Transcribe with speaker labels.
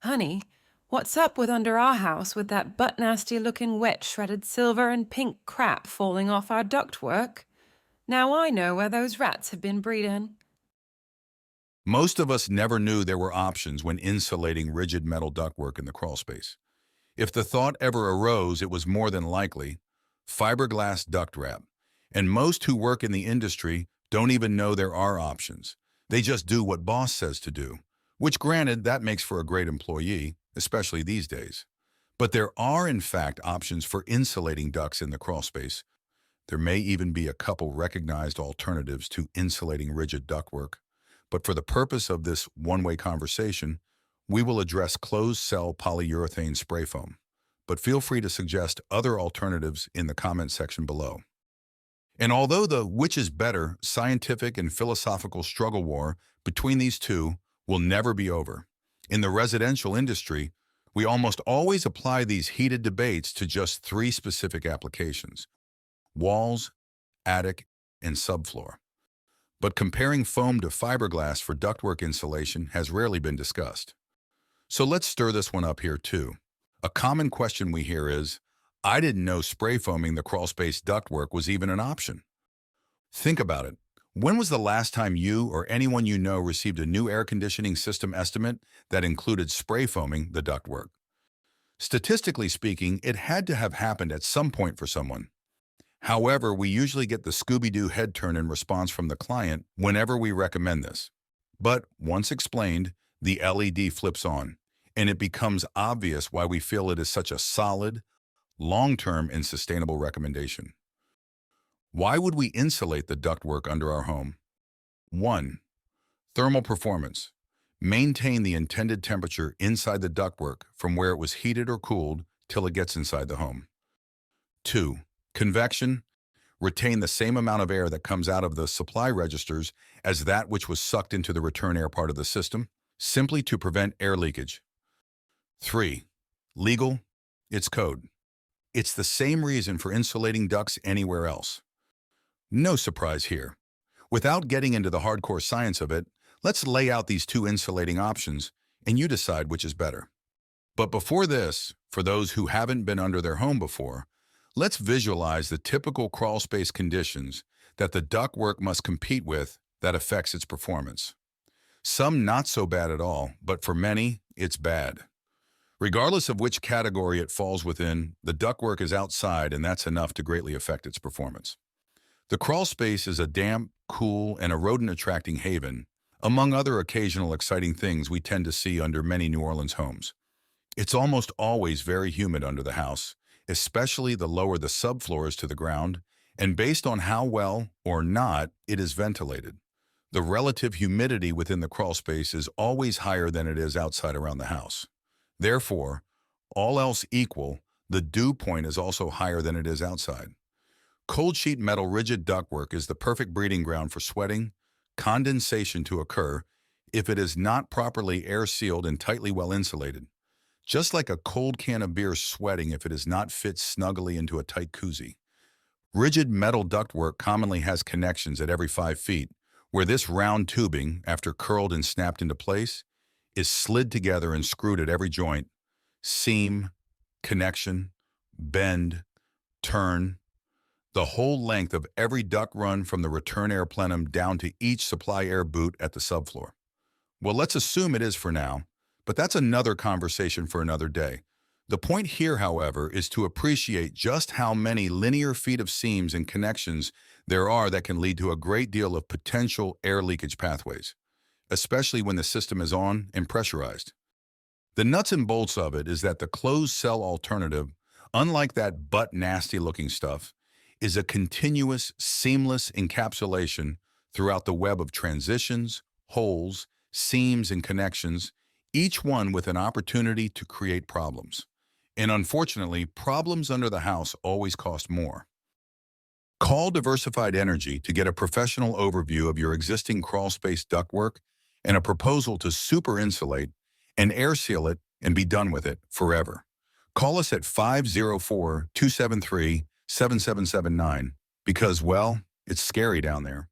Speaker 1: Honey, what's up with under our house with that butt-nasty looking wet shredded silver and pink crap falling off our ductwork? Now I know where those rats have been breeding.
Speaker 2: Most of us never knew there were options when insulating rigid metal ductwork in the crawl space. If the thought ever arose, it was more than likely fiberglass duct wrap. And most who work in the industry don't even know there are options. They just do what boss says to do, which granted, that makes for a great employee, especially these days. But there are in fact options for insulating ducts in the crawl space. There may even be a couple recognized alternatives to insulating rigid ductwork. But for the purpose of this one-way conversation, we will address closed-cell polyurethane spray foam. But feel free to suggest other alternatives in the comment section below. And although the which is better scientific and philosophical struggle war between these two will never be over, in the residential industry, we almost always apply these heated debates to just three specific applications: walls, attic, and subfloor. But comparing foam to fiberglass for ductwork insulation has rarely been discussed. So let's stir this one up here too. A common question we hear is, I didn't know spray foaming the crawlspace ductwork was even an option. Think about it. When was the last time you or anyone you know received a new air conditioning system estimate that included spray foaming the ductwork? Statistically speaking, it had to have happened at some point for someone. However, we usually get the Scooby-Doo head turn in response from the client whenever we recommend this. But once explained, the LED flips on, and it becomes obvious why we feel it is such a solid, long-term, and sustainable recommendation. Why would we insulate the ductwork under our home? 1. Thermal performance. Maintain the intended temperature inside the ductwork from where it was heated or cooled till it gets inside the home. 2. Convection. Retain the same amount of air that comes out of the supply registers as that which was sucked into the return air part of the system, simply to prevent air leakage. 3. Legal. It's code. It's the same reason for insulating ducts anywhere else. No surprise here. Without getting into the hardcore science of it, let's lay out these two insulating options and you decide which is better. But before this, for those who haven't been under their home before, let's visualize the typical crawl space conditions that the ductwork must compete with that affects its performance. Some not so bad at all, but for many, it's bad. Regardless of which category it falls within, the ductwork is outside and that's enough to greatly affect its performance. The crawl space is a damp, cool, and a rodent-attracting haven, among other occasional exciting things we tend to see under many New Orleans homes. It's almost always very humid under the house, especially the lower the subfloor is to the ground, and based on how well or not it is ventilated. The relative humidity within the crawl space is always higher than it is outside around the house. Therefore, all else equal, the dew point is also higher than it is outside. Cold sheet metal rigid ductwork is the perfect breeding ground for sweating, condensation to occur if it is not properly air-sealed and tightly well insulated. Just like a cold can of beer sweating if it is not fit snugly into a tight koozie. Rigid metal ductwork commonly has connections at every 5 feet, where this round tubing, after curled and snapped into place, is slid together and screwed at every joint, seam, connection, bend, turn, the whole length of every duct run from the return air plenum down to each supply air boot at the subfloor. Well, let's assume it is for now, but that's another conversation for another day. The point here, however, is to appreciate just how many linear feet of seams and connections there are that can lead to a great deal of potential air leakage pathways, especially when the system is on and pressurized. The nuts and bolts of it is that the closed-cell alternative, unlike that butt-nasty looking stuff, is a continuous, seamless encapsulation throughout the web of transitions, holes, seams, and connections, each one with an opportunity to create problems. And unfortunately, problems under the house always cost more. Call Diversified Energy to get a professional overview of your existing crawl space ductwork and a proposal to super insulate and air seal it and be done with it forever. Call us at 504-273-7779 because, well, it's scary down there.